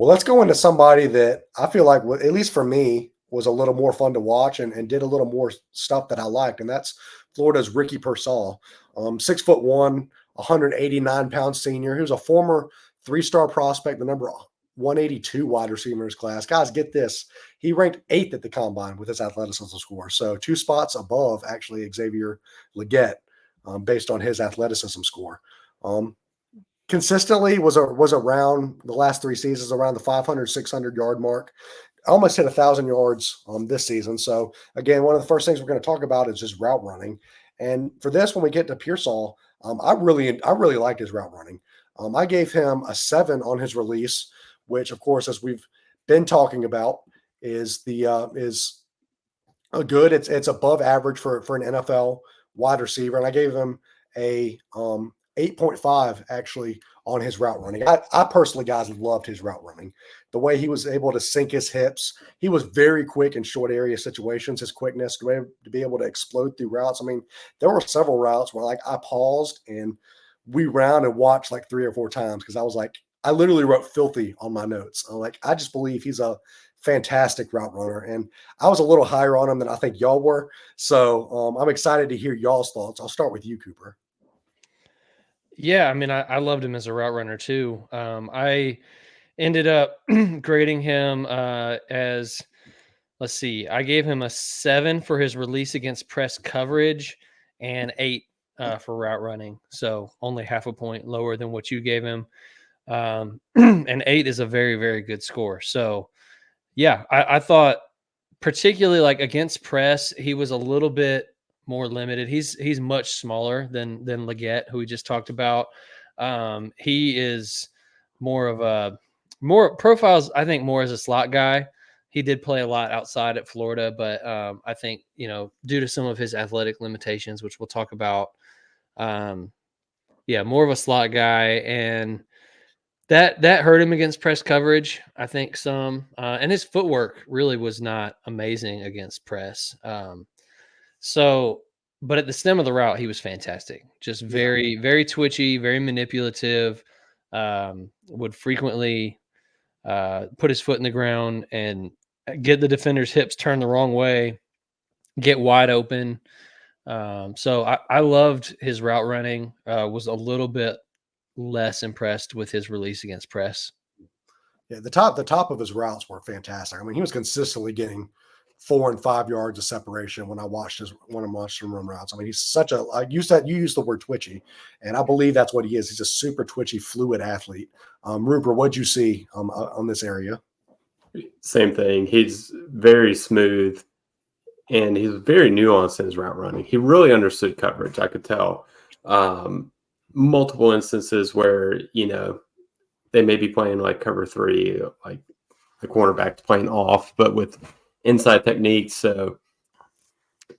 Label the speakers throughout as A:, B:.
A: Well, let's go into somebody that I feel like, at least for me, was a little more fun to watch and did a little more stuff that I liked, and that's Florida's Ricky Pearsall, 6'1", 189-pound senior. He was a former three-star prospect, the number 182 wide receiver in his class. Guys, get this. He ranked eighth at the combine with his athleticism score. So 2 spots above actually Xavier Legette, based on his athleticism score. Consistently was around the last 3 seasons, around the 500, 600-yard mark. Almost hit 1,000 yards this season. So again, one of the first things we're going to talk about is just route running. And for this, when we get to Pearsall, I really liked his route running. I gave him a 7 on his release, which, of course, as we've been talking about, is a good. It's above average for an NFL wide receiver, and I gave him a 8.5 actually on his route running. I personally, guys, loved his route running. The way he was able to sink his hips. He was very quick in short area situations. His quickness to be able to explode through routes. I mean, there were several routes where I paused and we round and watched like 3 or 4 times because I was like, I literally wrote filthy on my notes. I just believe he's a fantastic route runner, and I was a little higher on him than I think y'all were. So I'm excited to hear y'all's thoughts. I'll start with you, Cooper.
B: Yeah, I mean, I loved him as a route runner too. I ended up grading him as, let's see, I gave him a 7 for his release against press coverage and 8 for route running. So only half a point lower than what you gave him. And 8 is a very, very good score. So yeah, I thought particularly like against press, he was a little bit more limited. He's much smaller than Leggett, who we just talked about. He is more of a more profiles, I think, more as a slot guy. He did play a lot outside at Florida, but I think, due to some of his athletic limitations, which we'll talk about, yeah, more of a slot guy, and that hurt him against press coverage, I think some, and his footwork really was not amazing against press. So, but at the stem of the route, he was fantastic. Just
A: Yeah.
B: very, very twitchy, very manipulative. Would frequently put his foot in the ground and get the defender's hips turned the wrong way, get wide open. So I loved his route running. Was a little bit less impressed with his release against press.
A: Yeah, the top of his routes were fantastic. I mean, he was consistently getting 4 and 5 yards of separation when I watched him run routes. I mean, he's such a, like you said, you used the word twitchy, and I believe that's what he is. He's a super twitchy, fluid athlete. Rupert, what'd you see on this area?
C: Same thing. He's very smooth and he's very nuanced in his route running. He really understood coverage. I could tell multiple instances where, they may be playing like cover 3, like the cornerback's playing off, but with inside techniques. So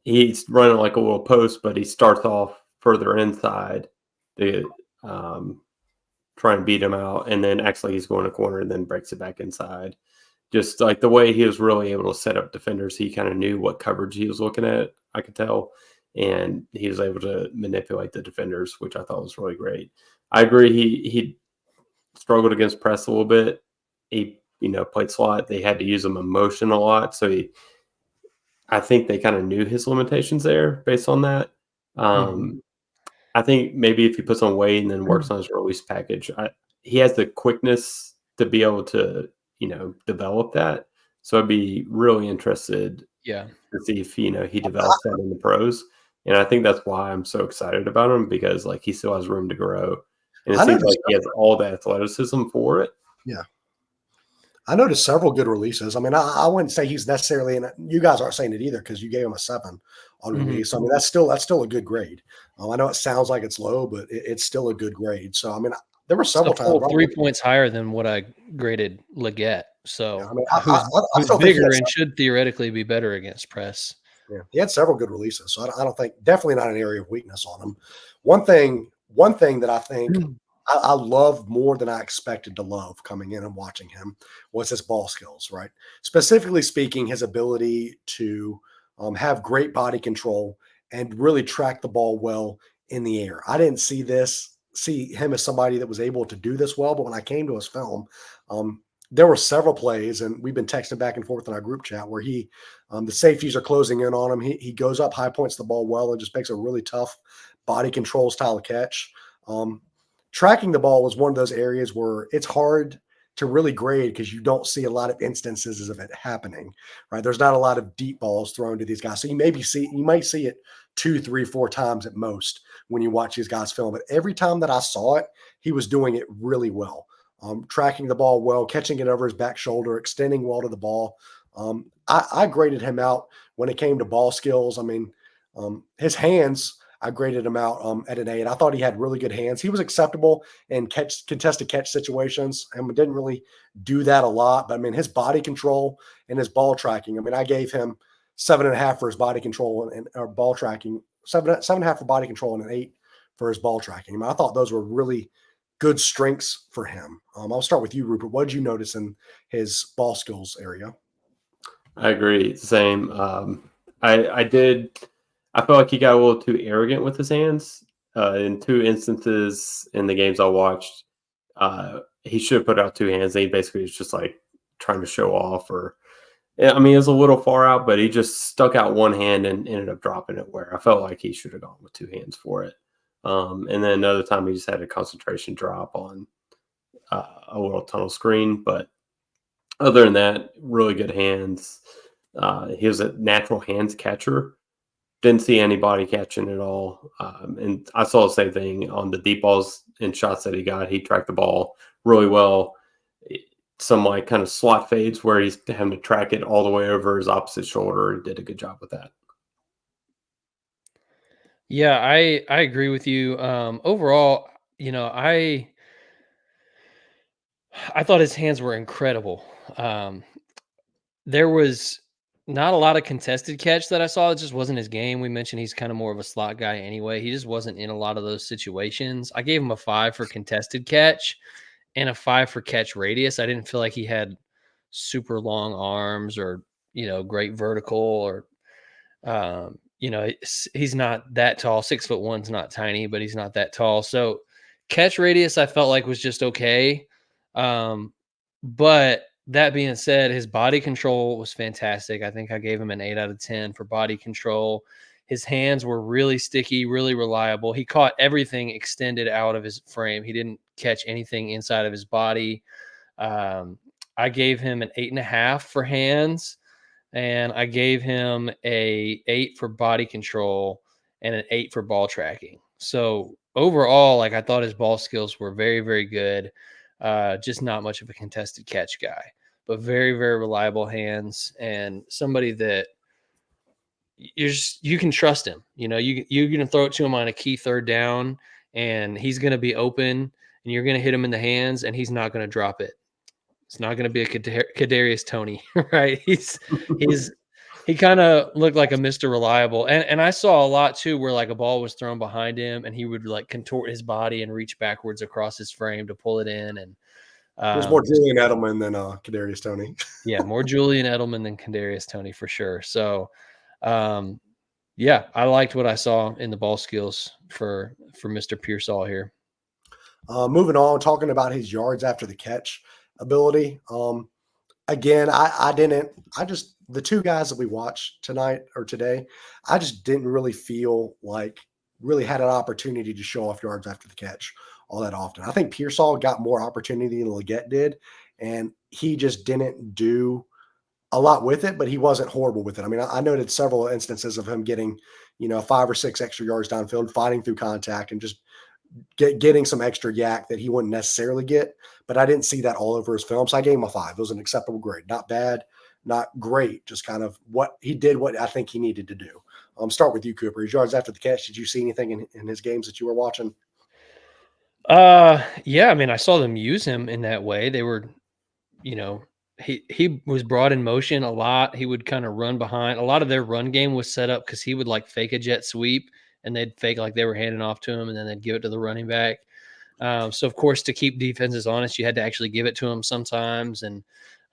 C: he's running like a little post, but he starts off further inside to try and beat him out. And then actually he's going to corner and then breaks it back inside. Just like the way he was really able to set up defenders, he kind of knew what coverage he was looking at, I could tell. And he was able to manipulate the defenders, which I thought was really great. I agree. He struggled against press a little bit. He, played slot. They had to use him in motion a lot. So I think they kind of knew his limitations there based on that. I think maybe if he puts on weight and then works on his release package, he has the quickness to be able to, develop that. So I'd be really interested to see if, he develops that in the pros. And I think that's why I'm so excited about him, because like he still has room to grow. And it seems like he has all the athleticism for it.
A: Yeah. I noticed several good releases. I mean, I wouldn't say he's necessarily, and you guys aren't saying it either because you gave him a 7 on release. I mean, that's still a good grade. I know it sounds like it's low, but it's still a good grade. So, I mean, there were several times
B: 3 points higher than what I graded Leggett. So,
A: yeah, I mean,
B: who's bigger and should theoretically be better against press.
A: Yeah, he had several good releases, so I don't think, definitely not an area of weakness on him. One thing that I think I love more than I expected to love coming in and watching him was his ball skills, right? Specifically speaking, his ability to have great body control and really track the ball well in the air. I didn't see him as somebody that was able to do this well, but when I came to his film, there were several plays, and we've been texting back and forth in our group chat where the safeties are closing in on him. He goes up, high points the ball well, and just makes a really tough body control style of catch. Um, Tracking the ball was one of those areas where it's hard to really grade because you don't see a lot of instances of it happening, right? There's not a lot of deep balls thrown to these guys. So you might see it 2, 3, 4 times at most when you watch these guys film. But every time that I saw it, he was doing it really well. Tracking the ball well, catching it over his back shoulder, extending well to the ball. I graded him out when it came to ball skills. I mean, his hands, I graded him out at an 8. I thought he had really good hands. He was acceptable in contested catch situations and didn't really do that a lot. But I mean, his body control and his ball tracking. I mean, I gave him 7.5 for his body control and or ball tracking, 7.5 for body control and an 8 for his ball tracking. I mean, I thought those were really good strengths for him. I'll start with you, Rupert. What did you notice in his ball skills area?
C: I agree. Same. I did. I felt like he got a little too arrogant with his hands. In 2 instances in the games I watched, he should have put out 2 hands. And he basically was just like trying to show off, or I mean, it was a little far out, but he just stuck out one hand and ended up dropping it. Where I felt like he should have gone with 2 hands for it. And then another time he just had a concentration drop on a little tunnel screen. But other than that, really good hands. He was a natural hands catcher. Didn't see anybody catching at all. And I saw the same thing on the deep balls and shots that he got. He tracked the ball really well. Some like kind of slot fades where he's having to track it all the way over his opposite shoulder. He did a good job with that.
B: Yeah, I agree with you. Overall, I thought his hands were incredible. Um, there was not a lot of contested catch that I saw. It just wasn't his game. We mentioned he's kind of more of a slot guy anyway. He just wasn't in a lot of those situations. I gave him a 5 for contested catch and a 5 for catch radius. I didn't feel like he had super long arms or, great vertical or, he's not that tall. 6'1's not tiny, but he's not that tall. So catch radius, I felt like was just okay. But that being said, his body control was fantastic. I think I gave him an 8 out of 10 for body control. His hands were really sticky, really reliable. He caught everything extended out of his frame. He didn't catch anything inside of his body. I gave him an 8.5 for hands, and I gave him a 8 for body control and an 8 for ball tracking. So overall, like I thought his ball skills were very, very good. Just not much of a contested catch guy, but very, very reliable hands and somebody that you can trust him. You're going to throw it to him on a key third down and he's going to be open and you're going to hit him in the hands and he's not going to drop it. It's not going to be a Kadarius Toney, right? He kind of looked like a Mr. Reliable. And I saw a lot too, where like a ball was thrown behind him and he would like contort his body and reach backwards across his frame to pull it in. And
A: There's more Julian Edelman than Kadarius Toney.
B: yeah, more Julian Edelman than Kadarius Toney for sure. So, yeah, I liked what I saw in the ball skills for Mr. Pearsall here.
A: Moving on, talking about his yards after the catch ability. Again, the 2 guys that we watched tonight or today, I just didn't really feel like really had an opportunity to show off yards after the catch all that often. I think Pearsall got more opportunity than Leggett did, and he just didn't do a lot with it, but he wasn't horrible with it. I mean, I noted several instances of him getting, 5 or 6 extra yards downfield, fighting through contact and just getting some extra yak that he wouldn't necessarily get, but I didn't see that all over his film. So I gave him a 5. It was an acceptable grade. Not bad, not great, just kind of what he did, what I think he needed to do. Start with you, Cooper. His yards after the catch, did you see anything in his games that you were watching?
B: Yeah, I mean, I saw them use him in that way. They were, he was brought in motion a lot. He would kind of run behind. A lot of their run game was set up because he would like fake a jet sweep and they'd fake like they were handing off to him and then they'd give it to the running back. So of course, to keep defenses honest, you had to actually give it to him sometimes, and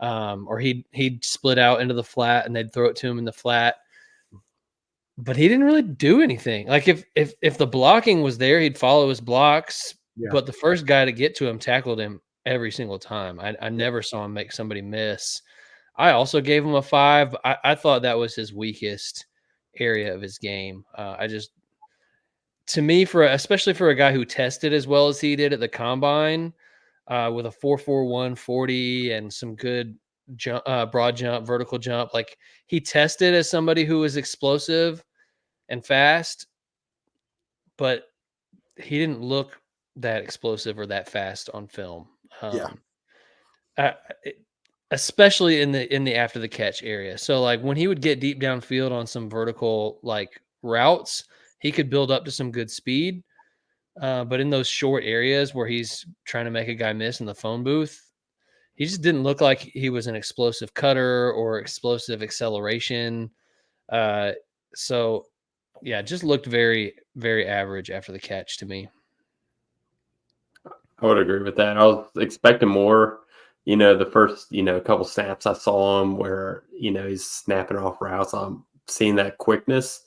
B: or he'd split out into the flat and they'd throw it to him in the flat. But he didn't really do anything. Like if the blocking was there, he'd follow his blocks.
A: Yeah.
B: But the first guy to get to him tackled him every single time. I never saw him make somebody miss. I also gave him a 5. I thought that was his weakest area of his game. I just to me, especially for a guy who tested as well as he did at the combine, with a 4.41 40 and some good jump, broad jump, vertical jump. Like he tested as somebody who was explosive and fast, but he didn't look that explosive or that fast on film.
A: Yeah.
B: I, it- Especially in the after the catch area. So like when he would get deep downfield on some vertical like routes, he could build up to some good speed. But in those short areas where he's trying to make a guy miss in the phone booth, he just didn't look like he was an explosive cutter or explosive acceleration. Uh, so yeah, just looked very, very average after the catch to me.
C: I would agree with that. I was expecting more. The first, couple snaps I saw him where, he's snapping off routes. I'm seeing that quickness.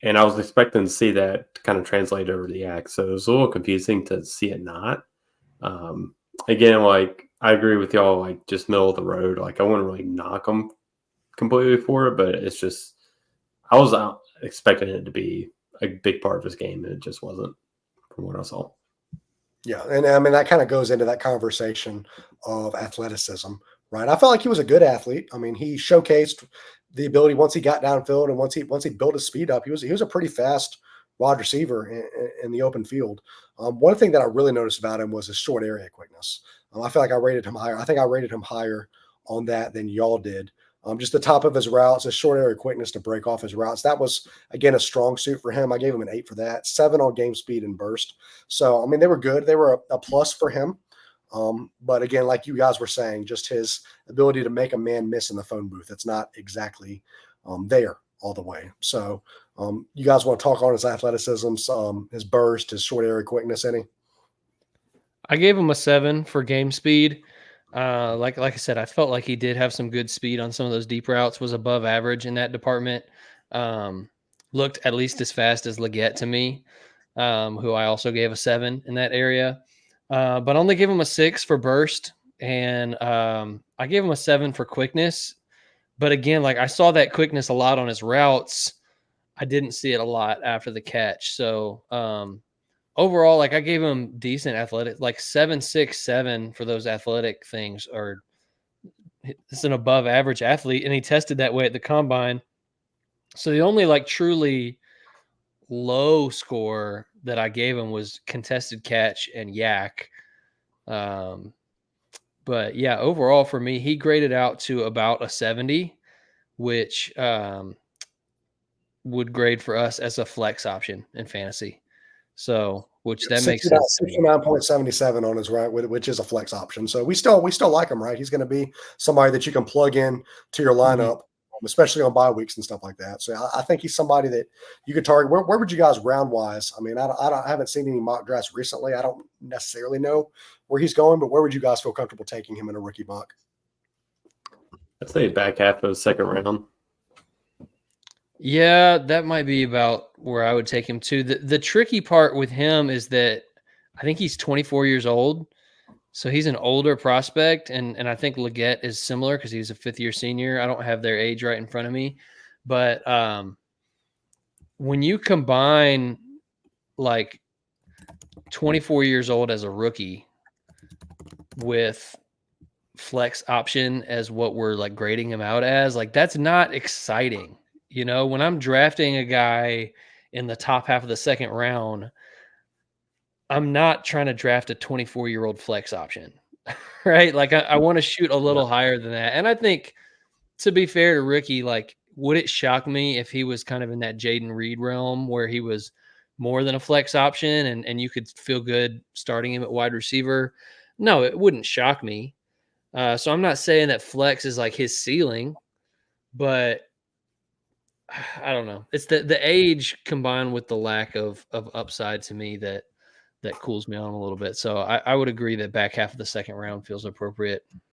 C: And I was expecting to see that kind of translate over the act. So it was a little confusing to see it not. Again, like I agree with y'all, like just middle of the road. Like I wouldn't really knock him completely for it, but it's just I was expecting it to be a big part of his game, and it just wasn't from what I saw.
A: Yeah, and I mean that kind of goes into that conversation of athleticism, right? I felt like he was a good athlete. I mean, he showcased the ability once he got downfield and once he built his speed up. He was a pretty fast wide receiver in the open field. One thing that I really noticed about him was his short area quickness. I feel like I rated him higher. I think I rated him higher on that than y'all did. Just the top of his routes, his short area quickness to break off his routes. That was again a strong suit for him. I gave him an 8 for that. 7 on game speed and burst. So, I mean, they were good. They were a plus for him. But again, like you guys were saying, just his ability to make a man miss in the phone booth, it's not exactly there all the way. So, you guys want to talk on his athleticism, his burst, his short area quickness, any?
B: I gave him a 7 for game speed. Like I said, I felt like he did have some good speed on some of those deep routes. Was above average in that department. Looked at least as fast as Leggett to me, who I also gave a 7 in that area. But only gave him a 6 for burst, and I gave him a 7 for quickness. But again, like I saw that quickness a lot on his routes. I didn't see it a lot after the catch. So overall, like I gave him decent athletic, like 7.67 for those athletic things. Or it's an above average athlete, and he tested that way at the combine. So the only like truly low score that I gave him was contested catch and yak. But yeah, overall for me, he graded out to about a 70, which would grade for us as a flex option in fantasy. So, which that makes sense to me.
A: 69.77 on his right, which is a flex option. So we still like him, right? He's going to be somebody that you can plug in to your lineup, especially on bye weeks and stuff like that. So I think he's somebody that you could target. Where would you guys round wise? I mean, I haven't seen any mock drafts recently. I don't necessarily know where he's going, but where would you guys feel comfortable taking him in a rookie mock?
C: I'd say back half of the second round.
B: Yeah, that might be about where I would take him to. The tricky part with him is that I think he's 24 years old. So he's an older prospect, and I think Leggett is similar because he's a 5th-year senior. I don't have their age right in front of me. But when you combine like 24 years old as a rookie with flex option as what we're like grading him out as, like that's not exciting. When I'm drafting a guy in the top half of the second round, I'm not trying to draft a 24-year-old flex option, right? Like I want to shoot a little higher than that. And I think, to be fair to Ricky, like, would it shock me if he was kind of in that Jaden Reed realm where he was more than a flex option and you could feel good starting him at wide receiver? No, it wouldn't shock me. So I'm not saying that flex is like his ceiling, but I don't know. It's the age combined with the lack of upside to me that cools me on a little bit. So I would agree that back half of the second round feels appropriate.